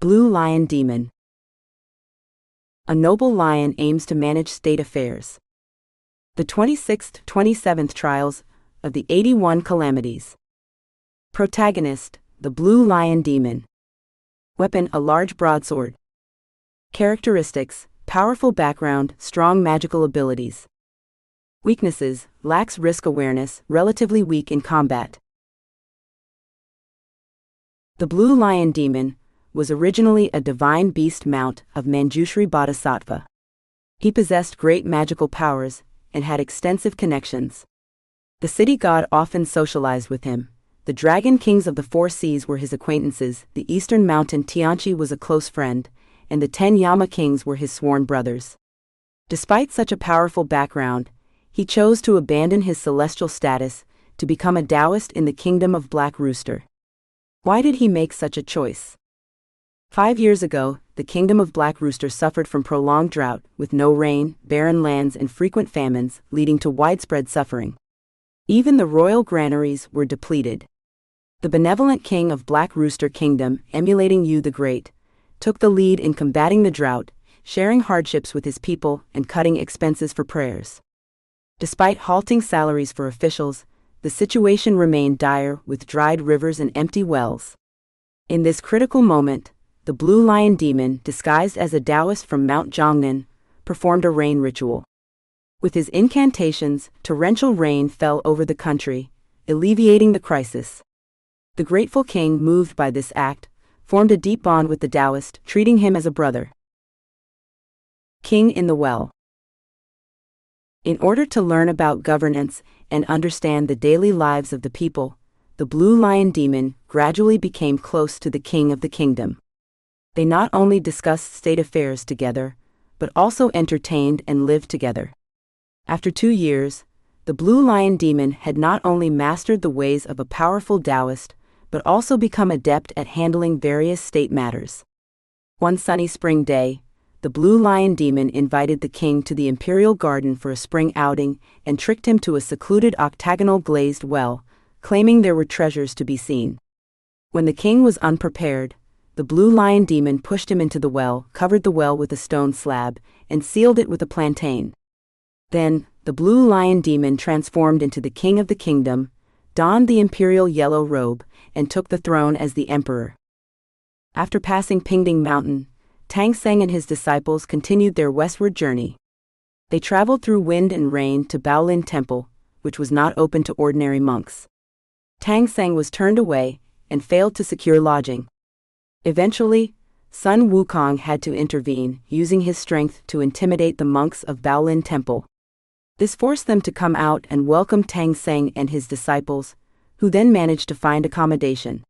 Blue Lion Demon. A noble lion aims to manage state affairs. The 26th, 27th trials of the 81 Calamities. Protagonist, the Blue Lion Demon. Weapon, a large broadsword. Characteristics, powerful background, strong magical abilities. Weaknesses, lacks risk awareness, relatively weak in combat. The Blue Lion Demon was originally a divine beast mount of Manjushri Bodhisattva. He possessed great magical powers and had extensive connections. The city god often socialized with him. The dragon kings of the four seas were his acquaintances, the eastern mountain Tianchi was a close friend, and the 10 Yama kings were his sworn brothers. Despite such a powerful background, he chose to abandon his celestial status to become a Taoist in the kingdom of Black Rooster. Why did he make such a choice? 5 years ago, the kingdom of Black Rooster suffered from prolonged drought, with no rain, barren lands and frequent famines, leading to widespread suffering. Even the royal granaries were depleted. The benevolent king of Black Rooster Kingdom, emulating Yu the Great, took the lead in combating the drought, sharing hardships with his people and cutting expenses for prayers. Despite halting salaries for officials, the situation remained dire with dried rivers and empty wells. In this critical moment, the Blue Lion Demon, disguised as a Taoist from Mount Zhongnan, performed a rain ritual. With his incantations, torrential rain fell over the country, alleviating the crisis. The grateful king, moved by this act, formed a deep bond with the Taoist, treating him as a brother. King in the Well. In order to learn about governance and understand the daily lives of the people, the Blue Lion Demon gradually became close to the king of the kingdom. They not only discussed state affairs together, but also entertained and lived together. After 2 years, the Blue Lion Demon had not only mastered the ways of a powerful Taoist, but also become adept at handling various state matters. One sunny spring day, the Blue Lion Demon invited the king to the imperial garden for a spring outing and tricked him to a secluded octagonal glazed well, claiming there were treasures to be seen. When the king was unprepared, the Blue Lion Demon pushed him into the well, covered the well with a stone slab, and sealed it with a plantain. Then, the Blue Lion Demon transformed into the king of the kingdom, donned the imperial yellow robe, and took the throne as the emperor. After passing Pingding Mountain, Tang Seng and his disciples continued their westward journey. They traveled through wind and rain to Baolin Temple, which was not open to ordinary monks. Tang Seng was turned away and failed to secure lodging. Eventually, Sun Wukong had to intervene, using his strength to intimidate the monks of Baolin Temple. This forced them to come out and welcome Tang Seng and his disciples, who then managed to find accommodation.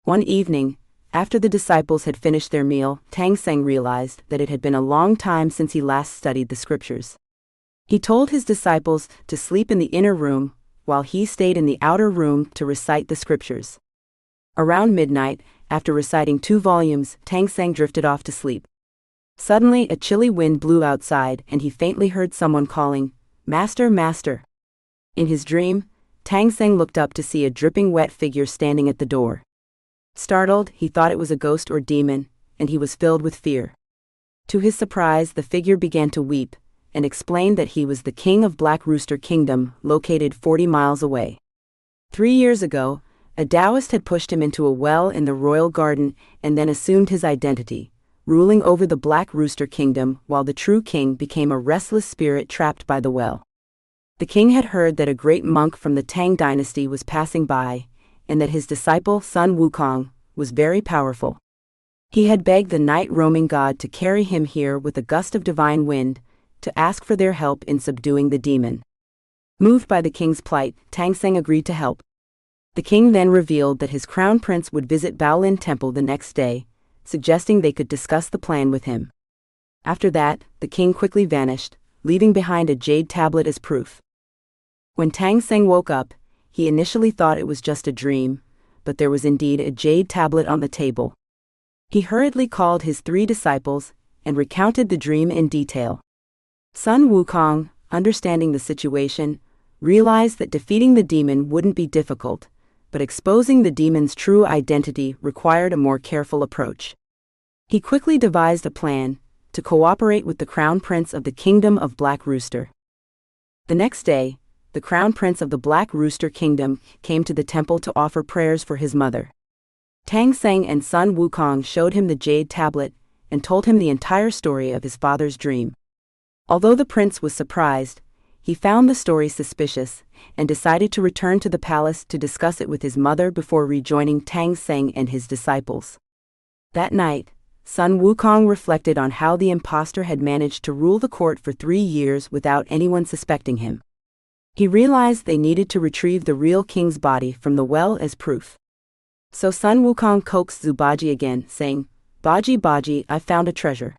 One evening, after the disciples had finished their meal, Tang Seng realized that it had been a long time since he last studied the scriptures. He told his disciples to sleep in the inner room, while he stayed in the outer room to recite the scriptures. Around midnight, after reciting 2 volumes, Tang Seng drifted off to sleep. Suddenly, a chilly wind blew outside and he faintly heard someone calling, "Master, Master." In his dream, Tang Seng looked up to see a dripping wet figure standing at the door. Startled, he thought it was a ghost or demon, and he was filled with fear. To his surprise, the figure began to weep, and explained that he was the king of Black Rooster Kingdom, located 40 miles away. 3 years ago, a Taoist had pushed him into a well in the royal garden and then assumed his identity, ruling over the Black Rooster Kingdom while the true king became a restless spirit trapped by the well. The king had heard that a great monk from the Tang dynasty was passing by, and that his disciple Sun Wukong was very powerful. He had begged the night-roaming god to carry him here with a gust of divine wind, to ask for their help in subduing the demon. Moved by the king's plight, Tang Seng agreed to help. The king then revealed that his crown prince would visit Baolin Temple the next day, suggesting they could discuss the plan with him. After that, the king quickly vanished, leaving behind a jade tablet as proof. When Tang Seng woke up, he initially thought it was just a dream, but there was indeed a jade tablet on the table. He hurriedly called his 3 disciples and recounted the dream in detail. Sun Wukong, understanding the situation, realized that defeating the demon wouldn't be difficult, but exposing the demon's true identity required a more careful approach. He quickly devised a plan to cooperate with the crown prince of the Kingdom of Black Rooster. The next day, the crown prince of the Black Rooster Kingdom came to the temple to offer prayers for his mother. Tang Seng and Sun Wukong showed him the jade tablet and told him the entire story of his father's dream. Although the prince was surprised, he found the story suspicious and decided to return to the palace to discuss it with his mother before rejoining Tang Seng and his disciples. That night, Sun Wukong reflected on how the impostor had managed to rule the court for 3 years without anyone suspecting him. He realized they needed to retrieve the real king's body from the well as proof. So Sun Wukong coaxed Zubaji again, saying, "Baji Baji, I found a treasure."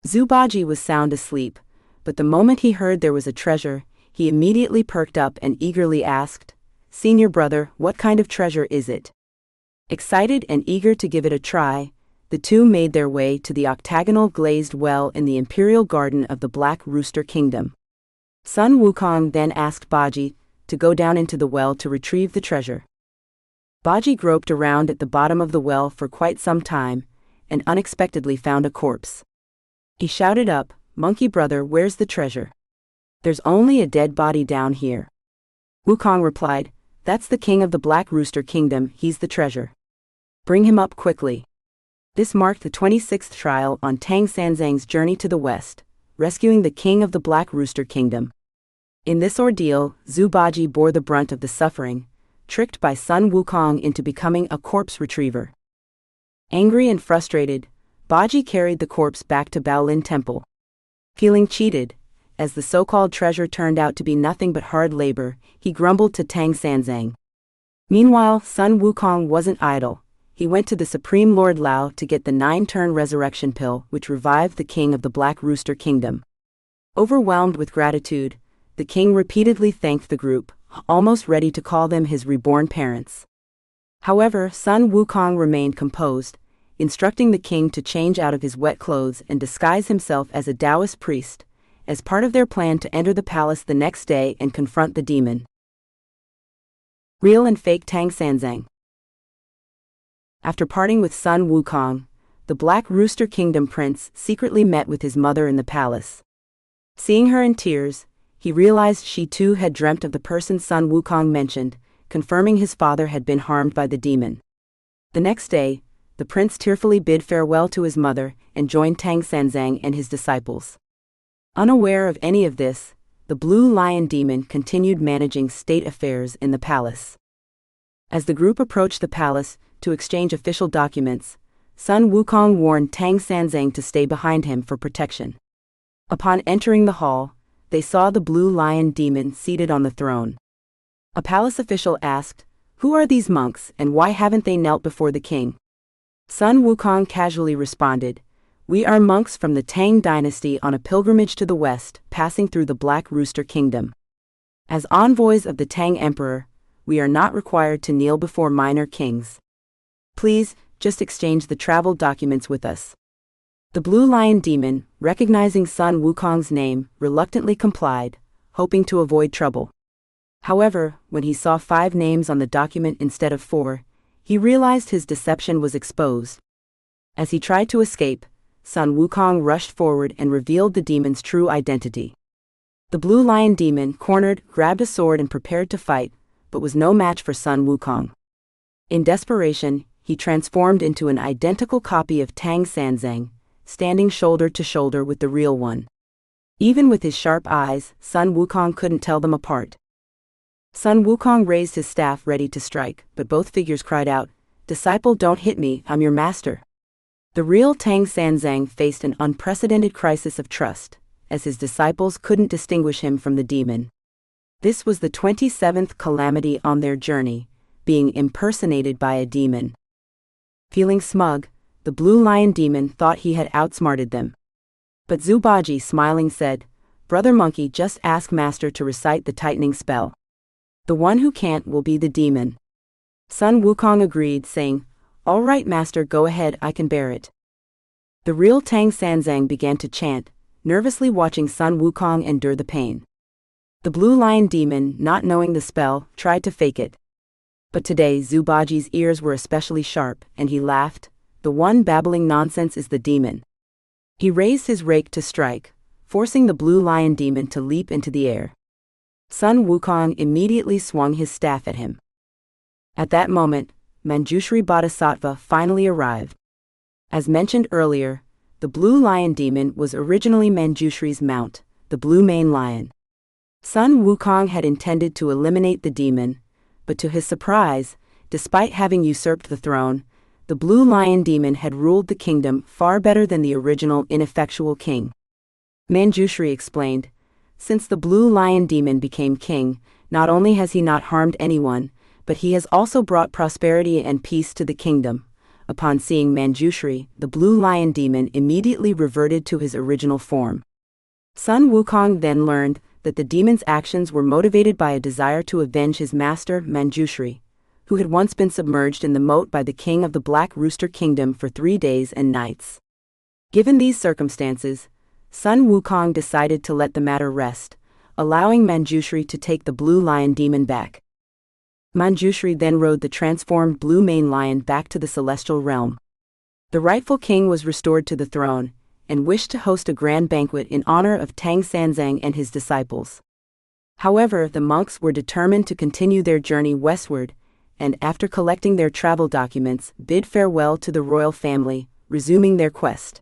Zubaji was sound asleep, but the moment he heard there was a treasure, he immediately perked up and eagerly asked, "Senior brother, what kind of treasure is it?" Excited and eager to give it a try, the two made their way to the octagonal glazed well in the imperial garden of the Black Rooster Kingdom. Sun Wukong then asked Baji to go down into the well to retrieve the treasure. Baji groped around at the bottom of the well for quite some time, and unexpectedly found a corpse. He shouted up, "Monkey brother, where's the treasure?" "There's only a dead body down here." Wukong replied, "That's the king of the Black Rooster Kingdom, he's the treasure. Bring him up quickly." This marked the 26th trial on Tang Xuanzang's journey to the west, rescuing the king of the Black Rooster Kingdom. In this ordeal, Zubaji bore the brunt of the suffering, tricked by Sun Wukong into becoming a corpse retriever. Angry and frustrated, Baji carried the corpse back to Baolin Temple. Feeling cheated, as the so-called treasure turned out to be nothing but hard labor, he grumbled to Tang Xuanzang. Meanwhile, Sun Wukong wasn't idle. He went to the Supreme Lord Lao to get the 9-turn resurrection pill which revived the king of the Black Rooster Kingdom. Overwhelmed with gratitude, the king repeatedly thanked the group, almost ready to call them his reborn parents. However, Sun Wukong remained composed, instructing the king to change out of his wet clothes and disguise himself as a Taoist priest, as part of their plan to enter the palace the next day and confront the demon. Real and fake Tang Xuanzang. After parting with Sun Wukong, the Black Rooster Kingdom prince secretly met with his mother in the palace. Seeing her in tears, he realized she too had dreamt of the person Sun Wukong mentioned, confirming his father had been harmed by the demon. The next day, the prince tearfully bid farewell to his mother and joined Tang Xuanzang and his disciples. Unaware of any of this, the Blue Lion demon continued managing state affairs in the palace. As the group approached the palace to exchange official documents, Sun Wukong warned Tang Xuanzang to stay behind him for protection. Upon entering the hall, they saw the Blue Lion demon seated on the throne. A palace official asked, "Who are these monks and why haven't they knelt before the king?" Sun Wukong casually responded, "We are monks from the Tang dynasty on a pilgrimage to the west, passing through the Black Rooster Kingdom. As envoys of the Tang Emperor, we are not required to kneel before minor kings. Please, just exchange the travel documents with us." The Blue Lion demon, recognizing Sun Wukong's name, reluctantly complied, hoping to avoid trouble. However, when he saw 5 names on the document instead of 4, he realized his deception was exposed. As he tried to escape, Sun Wukong rushed forward and revealed the demon's true identity. The Blue Lion demon, cornered, grabbed a sword and prepared to fight, but was no match for Sun Wukong. In desperation, he transformed into an identical copy of Tang Xuanzang, standing shoulder to shoulder with the real one. Even with his sharp eyes, Sun Wukong couldn't tell them apart. Sun Wukong raised his staff ready to strike, but both figures cried out, "Disciple, don't hit me, I'm your master." The real Tang Xuanzang faced an unprecedented crisis of trust, as his disciples couldn't distinguish him from the demon. This was the 27th calamity on their journey, being impersonated by a demon. Feeling smug, the Blue Lion demon thought he had outsmarted them. But Zubaji smiling said, "Brother Monkey, just ask Master to recite the tightening spell. The one who can't will be the demon." Sun Wukong agreed, saying, "All right Master, go ahead, I can bear it." The real Tang Xuanzang began to chant, nervously watching Sun Wukong endure the pain. The Blue Lion demon, not knowing the spell, tried to fake it. But today Zubaji's ears were especially sharp, and he laughed, the one babbling nonsense is the demon. He raised his rake to strike, forcing the blue lion demon to leap into the air. Sun Wukong immediately swung his staff at him. At that moment, Manjushri Bodhisattva finally arrived. As mentioned earlier, the blue lion demon was originally Manjushri's mount, the blue maned lion. Sun Wukong had intended to eliminate the demon, but to his surprise, despite having usurped the throne, the blue lion demon had ruled the kingdom far better than the original ineffectual king. Manjushri explained, since the blue lion demon became king, not only has he not harmed anyone, but he has also brought prosperity and peace to the kingdom. Upon seeing Manjushri, the blue lion demon immediately reverted to his original form. Sun Wukong then learned that the demon's actions were motivated by a desire to avenge his master, Manjushri, who had once been submerged in the moat by the king of the Black Rooster Kingdom for 3 days and nights. Given these circumstances, Sun Wukong decided to let the matter rest, allowing Manjushri to take the blue lion demon back. Manjushri then rode the transformed blue maned lion back to the celestial realm. The rightful king was restored to the throne, and wished to host a grand banquet in honor of Xuanzang and his disciples. However, the monks were determined to continue their journey westward, and after collecting their travel documents, bid farewell to the royal family, resuming their quest.